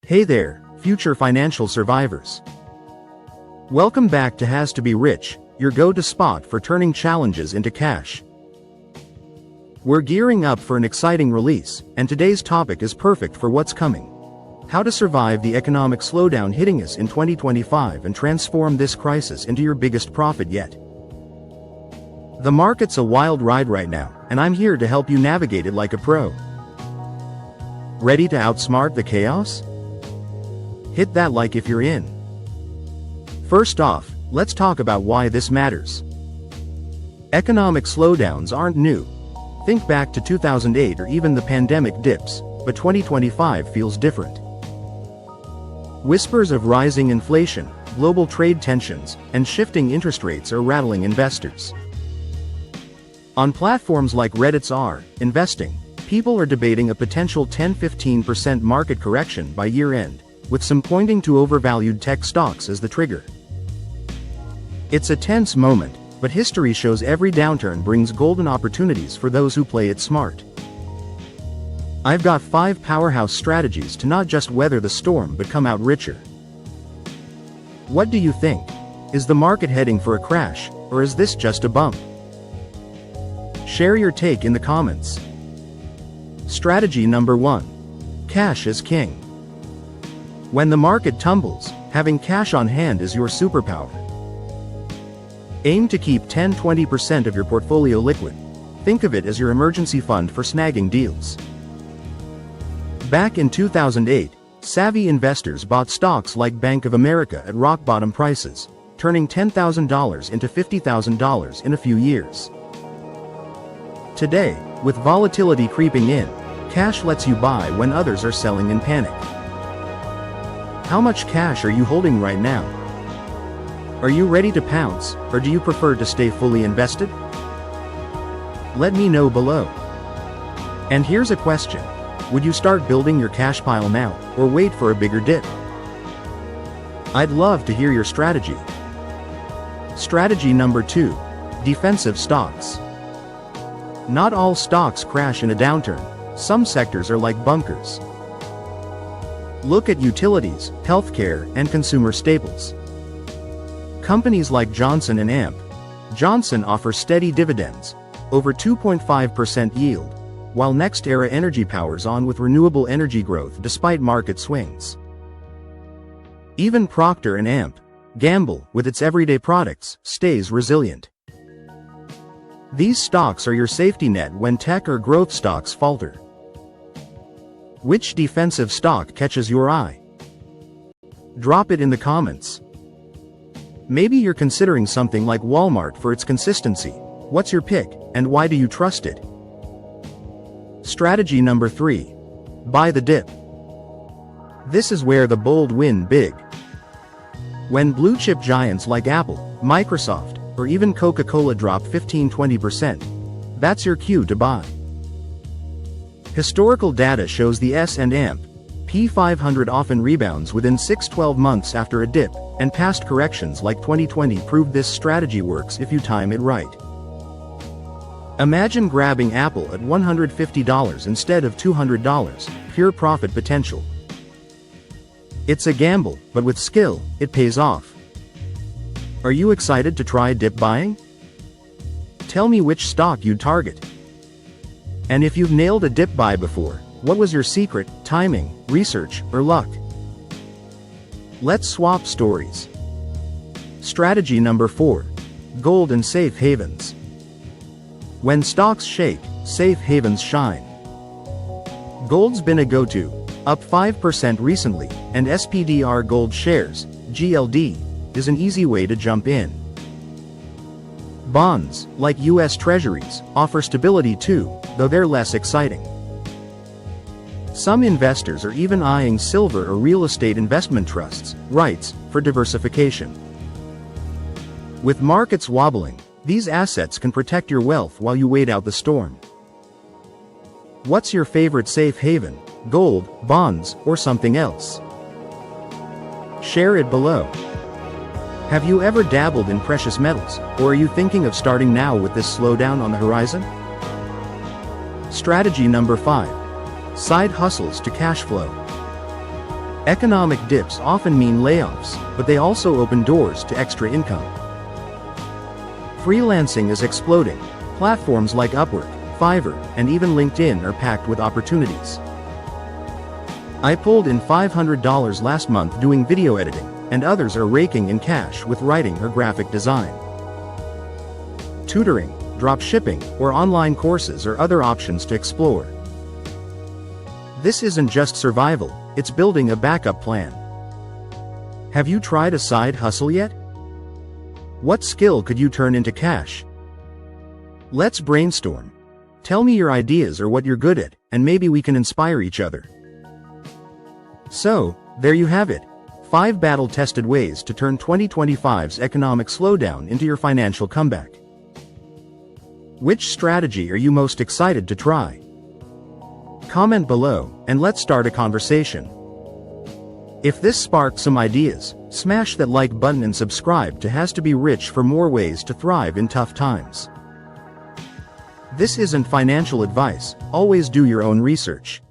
Hey there, future financial survivors. Welcome back to Has to Be Rich, your go-to spot for turning challenges into cash. We're gearing up for an exciting release, and today's topic is perfect for what's coming. How to survive the economic slowdown hitting us in 2025 and transform this crisis into your biggest profit yet. The market's a wild ride right now, and I'm here to help you navigate it like a pro. Ready to outsmart the chaos? Hit that like if you're in. First off, let's talk about why this matters. Economic slowdowns aren't new. Think back to 2008 or even the pandemic dips, but 2025 feels different. Whispers of rising inflation, global trade tensions, and shifting interest rates are rattling investors. On platforms like Reddit's r/investing, people are debating a potential 10–15% market correction by year-end, with some pointing to overvalued tech stocks as the trigger. It's a tense moment, but history shows every downturn brings golden opportunities for those who play it smart. I've got 5 powerhouse strategies to not just weather the storm but come out richer. What do you think? Is the market heading for a crash, or is this just a bump? Share your take in the comments. Strategy number 1. Cash is king. When the market tumbles, having cash on hand is your superpower. Aim to keep 10–20% of your portfolio liquid. Think of it as your emergency fund for snagging deals. Back in 2008, savvy investors bought stocks like Bank of America at rock-bottom prices, turning $10,000 into $50,000 in a few years. Today, with volatility creeping in, cash lets you buy when others are selling in panic. How much cash are you holding right now? Are you ready to pounce, or do you prefer to stay fully invested? Let me know below. And here's a question. Would you start building your cash pile now, or wait for a bigger dip? I'd love to hear your strategy. Strategy number 2. Defensive stocks. Not all stocks crash in a downturn. Some sectors are like bunkers. Look at utilities, healthcare, and consumer staples. Companies like Johnson & Johnson offer steady dividends, over 2.5% yield, while NextEra Energy powers on with renewable energy growth despite market swings. Even Procter & Gamble, with its everyday products, stays resilient. These stocks are your safety net when tech or growth stocks falter. Which defensive stock catches your eye? Drop it in the comments. Maybe you're considering something like Walmart for its consistency. What's your pick, and why do you trust it? Strategy number 3. Buy the dip. This is where the bold win big. When blue-chip giants like Apple, Microsoft, or even Coca-Cola drop 15–20%, that's your cue to buy. Historical data shows the S&P 500 often rebounds within 6–12 months after a dip, and past corrections like 2020 prove this strategy works if you time it right. Imagine grabbing Apple at $150 instead of $200, pure profit potential. It's a gamble, but with skill, it pays off. Are you excited to try dip buying? Tell me which stock you'd target. And if you've nailed a dip buy before, what was your secret, timing, research, or luck? Let's swap stories. Strategy number 4. Gold and safe havens. When stocks shake, safe havens shine. Gold's been a go-to, up 5% recently, and SPDR Gold Shares, GLD, is an easy way to jump in. Bonds, like US Treasuries, offer stability too, though they're less exciting. Some investors are even eyeing silver or real estate investment trusts, REITs, for diversification. With markets wobbling, these assets can protect your wealth while you wait out the storm. What's your favorite safe haven? Gold, bonds, or something else? Share it below. Have you ever dabbled in precious metals, or are you thinking of starting now with this slowdown on the horizon? Strategy number 5. Side hustles to cash flow. Economic dips often mean layoffs, but they also open doors to extra income. Freelancing is exploding. Platforms like Upwork, Fiverr, and even LinkedIn are packed with opportunities. I pulled in $500 last month doing video editing, and others are raking in cash with writing or graphic design. Tutoring, drop shipping, or online courses are other options to explore. This isn't just survival, it's building a backup plan. Have you tried a side hustle yet? What skill could you turn into cash? Let's brainstorm. Tell me your ideas or what you're good at, and maybe we can inspire each other. So, there you have it. 5 battle-tested ways to turn 2025's economic slowdown into your financial comeback. Which strategy are you most excited to try? Comment below, and let's start a conversation. If this sparked some ideas, smash that like button and subscribe to Has to Be Rich for more ways to thrive in tough times. This isn't financial advice, always do your own research.